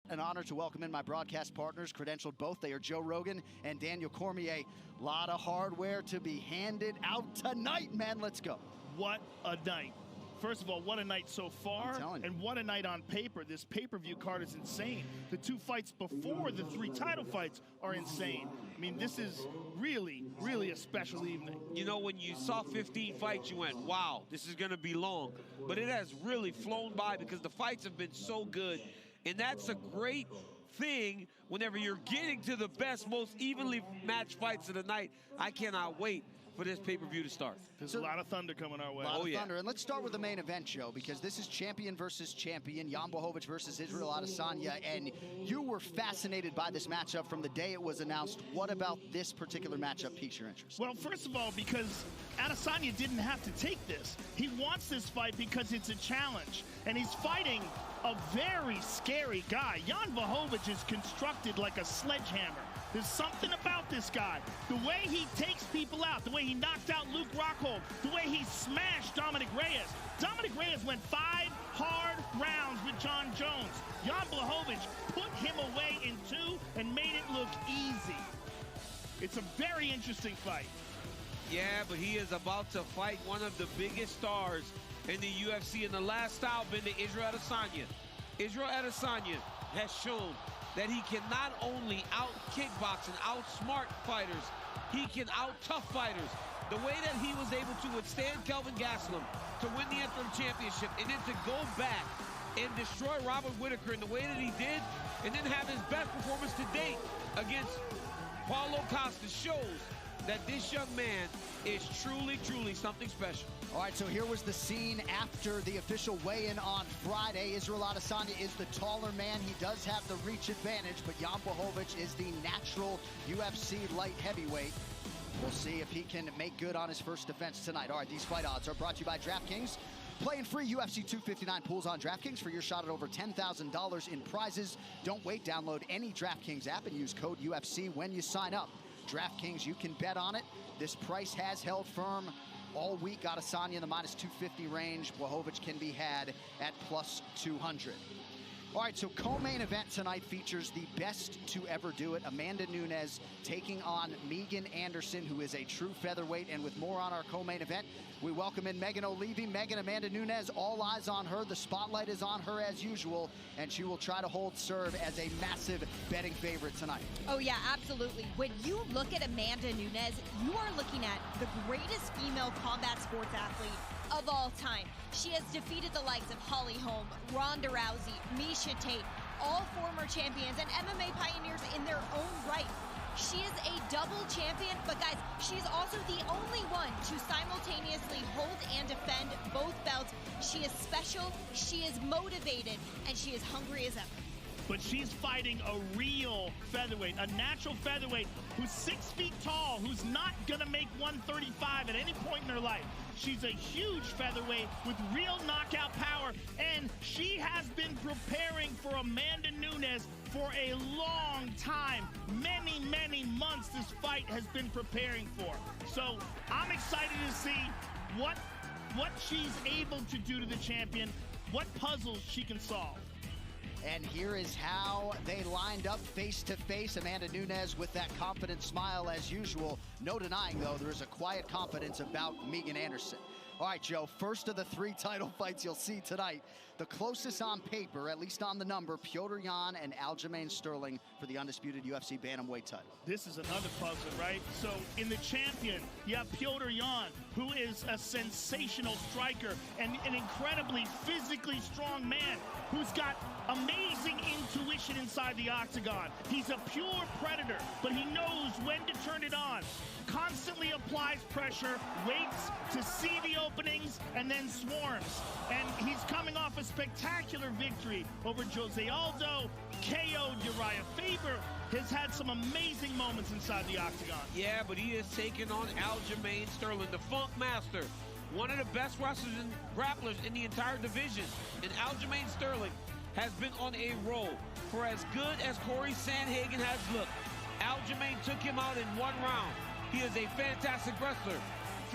an honor to welcome in my broadcast partners, credentialed both. They are Joe Rogan and Daniel Cormier. A lot of hardware to be handed out tonight, man. Let's go. What a night. First of all, what a night so far, and what a night on paper. This pay-per-view card is insane. The 2 fights before the 3 title fights are insane. I mean, this is really, really a special evening. You know, when you saw 15 fights, you went, wow, this is going to be long. But it has really flown by because the fights have been so good. And that's a great thing whenever you're getting to the best, most evenly matched fights of the night. I cannot wait for this pay-per-view to start. There's a lot of thunder coming our way. A lot of thunder. And let's start with the main event, Joe, because this is champion versus champion, Jan Blachowicz versus Israel Adesanya, and you were fascinated by this matchup from the day it was announced. What about this particular matchup piques your interest? Well, first of all, because Adesanya didn't have to take this. He wants this fight because it's a challenge, and he's fighting a very scary guy. Jan Blachowicz is constructed like a sledgehammer. There's something about this guy. The way he takes people out, the way he knocked out Luke Rockhold, the way he smashed Dominic Reyes. Dominic Reyes went 5 hard rounds with John Jones. Jan Blachowicz put him away in 2 and made it look easy. It's a very interesting fight. Yeah, but he is about to fight one of the biggest stars in the UFC, and the last style been to Israel Adesanya. Israel Adesanya has shown that he can not only out-kickbox and outsmart fighters, he can out-tough fighters. The way that he was able to withstand Kelvin Gastelum to win the interim championship and then to go back and destroy Robert Whittaker in the way that he did and then have his best performance to date against Paulo Costa shows that this young man is truly, truly something special. All right, so here was the scene after the official weigh-in on Friday. Israel Adesanya is the taller man. He does have the reach advantage, but Jan Blachowicz is the natural UFC light heavyweight. We'll see if he can make good on his first defense tonight. All right, these fight odds are brought to you by DraftKings. Playing free UFC 259 pools on DraftKings for your shot at over $10,000 in prizes. Don't wait, download any DraftKings app and use code UFC when you sign up. DraftKings, you can bet on it. This price has held firm all week. Adesanya in the minus 250 range. Blachowicz can be had at plus 200. All right, so co-main event tonight features the best to ever do it. Amanda Nunes taking on Megan Anderson, who is a true featherweight. And with more on our co-main event, we welcome in Megan O'Leary. Megan, Amanda Nunes, all eyes on her. The spotlight is on her as usual, and she will try to hold serve as a massive betting favorite tonight. Oh, yeah, absolutely. When you look at Amanda Nunes, you are looking at the greatest female combat sports athlete of all time. She has defeated the likes of Holly Holm, Ronda Rousey, Miesha Tate, all former champions and MMA pioneers in their own right. She is a double champion, but guys, she's also the only one to simultaneously hold and defend both belts. She is special, she is motivated, and she is hungry as ever. But she's fighting a real featherweight, a natural featherweight who's 6 feet tall, who's not gonna make 135 at any point in her life. She's a huge featherweight with real knockout power, and she has been preparing for Amanda Nunes for a long time. Many, many months this fight has been preparing for. So I'm excited to see what she's able to do to the champion, what puzzles she can solve. And here is how they lined up face-to-face. Amanda Nunes with that confident smile as usual. No denying, though, there is a quiet confidence about Megan Anderson. All right, Joe, first of the 3 title fights you'll see tonight. The closest on paper, at least on the number, Petr Yan and Aljamain Sterling for the undisputed UFC bantamweight title. This is another puzzle, right? So in the champion, you have Petr Yan, who is a sensational striker and an incredibly physically strong man who's got amazing intuition inside the octagon. He's a pure predator, but he knows when to turn it on. Constantly applies pressure, waits to see the openings, and then swarms. And he's coming off a spectacular victory over Jose Aldo, KO'd Uriah Faber, has had some amazing moments inside the octagon. Yeah, but he is taking on Aljamain Sterling, the Funk Master, one of the best wrestlers and grapplers in the entire division. And Aljamain Sterling has been on a roll. For as good as Corey Sandhagen has looked, Aljamain took him out in 1 round. He is a fantastic wrestler.